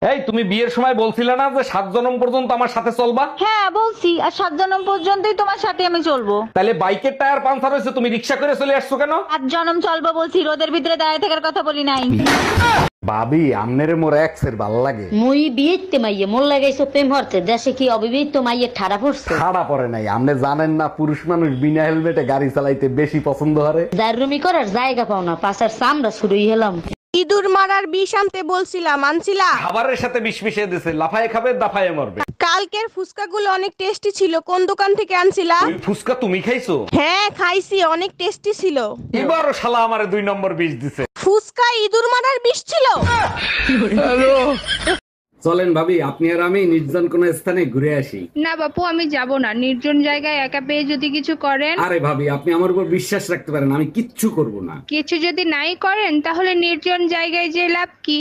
এই তুমি বিয়ের সময় বলছিলে না যে 7 জনম পর্যন্ত আমার সাথে চলবা? হ্যাঁ বলছি, আর 7 জনম পর্যন্তই তোমার সাথে আমি চলবো। তাহলে বাইকের টায়ার পাঞ্চার হয়েছে, তুমি রিক্সা করে চলে আসছো কেন? 7 জনম চলবো বলছি, রোদের ভিতরে দাঁড়িয়ে থাকার কথা বলি নাই। ভাবি আমনেরে মোর এক্সের ভাল লাগে। মুই বিয়েতে মাইয়ে মোর লাগাইছো প্রেম হরতে, দেশে কি অবিবাহিত মাইয়ে ঠাড়া পড়ছে? ছাড়া পড়ে নাই, আপনি জানেন না পুরুষ মানুষ বিনা হেলমেটে গাড়ি চালাইতে বেশি পছন্দ করে। দারুমি করার জায়গা পাও না, পাশার চামড়া শুরুই হলাম। ইঁদুর মারার বিষ আনতে বলছিলাম, আনছিলা? খাবারের সাথে বিষ মিশিয়ে দিছে, লাফায়ে খাবে দাফায়ে মরবে। কালকের ফুচকাগুলো অনেক টেস্টি ছিল, কোন দোকান থেকে আনছিলা? ওই ফুসকা তুমি খাইছো? হ্যাঁ খাইছি, অনেক টেস্টি ছিল। এবারও শালা আমারে 2 নম্বর বিষ দিছে। ফুচকা ইঁদুর মারার বিষ ছিল। চলেন ভাবি, আপনি আর আমি নির্জন কোন স্থানে ঘুরে আসি। না বাপু, আমি যাব না। নির্জন জায়গায় একা পেয়ে যদি কিছু করেন। আরে ভাবি, আপনি আমার উপর বিশ্বাস রাখতে পারেন, আমি কিচ্ছু করব না। কিছু যদি নাই করেন তাহলে নির্জন জায়গায় যে লাভ কি?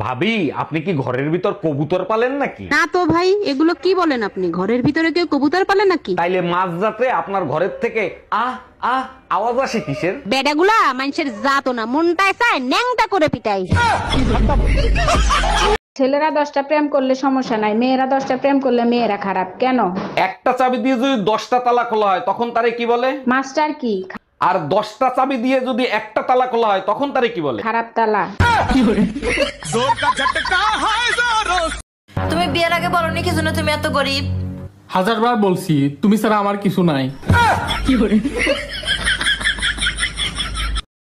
ভাবি, আপনি কি ঘরের ভিতর কবুতর পালেন নাকি? না তো ভাই, এগুলো কি বলেন আপনি? ঘরের ভিতরে কেউ কবুতর পালে নাকি? তাইলে মাঝরাতে আপনার ঘরের থেকে আহ আহ আওয়াজ আসে কিসের? বেডাগুলা মানুষের জাতো না, মনটায় চায় ন্যাংটা করে পিটাই। ছেলেরা 10টা প্রেম করলে সমস্যা নাই, মেয়েরা 10টা প্রেম করলে মেয়েরা খারাপ কেন? একটা চাবি দিয়ে যদি 10টা তালা খোলা হয় তখন তারে কি বলে? মাস্টার কি? আর 10টা চাবি দিয়ে যদি একটা তালা খোলা হয় তখন তারে কি বলে? খারাপ তালা। তুমি বিয়ের আগে বলনি কি জন্য তুমি এত গরিব? 1000বার বলছি, তুমি ছাড়া আমার কিছু নাই।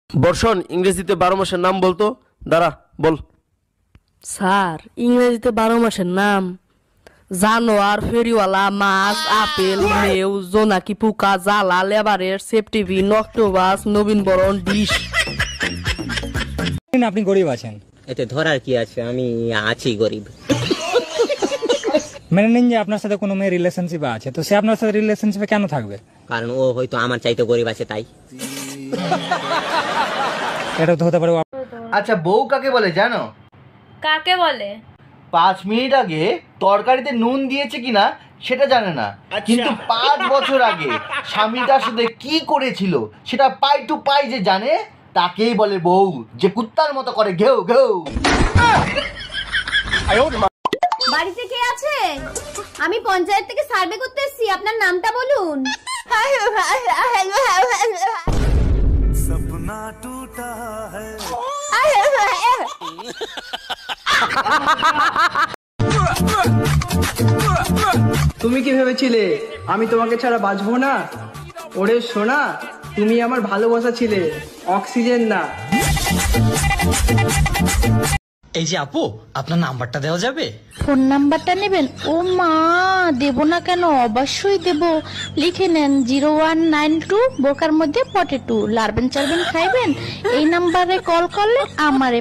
বর্ষণ, ইংরেজিতে 12 মাসের নাম বলতো। দাঁড়া, বল। স্যার, ইংরেজিতে 12 মাসের নাম জানোয়ার, ফেরিওয়ালা, মাছ, আপেল, মেউ, জোনাকি পোকা, জ্বালা, লেবারের, সেপ্টিভিন, অক্টোবাস, নবীন বরণ, ডিশ। আপনি গরিব আছেন, এতে ধরার কি আছে? আমি আছি গরিব। মেনে নিন যে আপনার সাথে কোনো মেয়ে রিলেশনশিপে আছে, তো সে আপনার সাথে রিলেশনশিপে কেন থাকবে? কারণ ও হয়তো আমার চাইতে গরিব আছে, তাই। এটা তো হতে পারে। আচ্ছা, বউ কাকে বলে জানো? কাকে বলে? 5 মিনিট আগে তরকারিতে নুন দিয়েছে কিনা সেটা জানে না, কিন্তু 5 বছর আগে স্বামীটার সাথে কি করেছিল সেটা পাই টু পাই যে জানে, তাকেই বলে বউ, যে কুত্তার মতো করে ঘেউ ঘেউ। বাড়িতে কে আছে? আমি পঞ্চায়েত থেকে সার্ভে করতে এসেছি, আপনার নামটা বলুন। सपना टूटा है। তুমি কি ভেবেছিলে আমি তোমাকে ছাড়া বাঁচবো না? ওরে সোনা, তুমি আমার ভালোবাসা ছিলে, অক্সিজেন না। এই যে আপু, আপনার নাম্বারটা দেওয়া যাবে? ফোন নাম্বারটা নেবেন? ও মা, দেব না কেন, অবশ্যই দেব। লিখে নেন 0192 বোকার মধ্যে পটেটো, লারবেন চারবেন খাইবেন। এই নাম্বারে কল করলে আমারে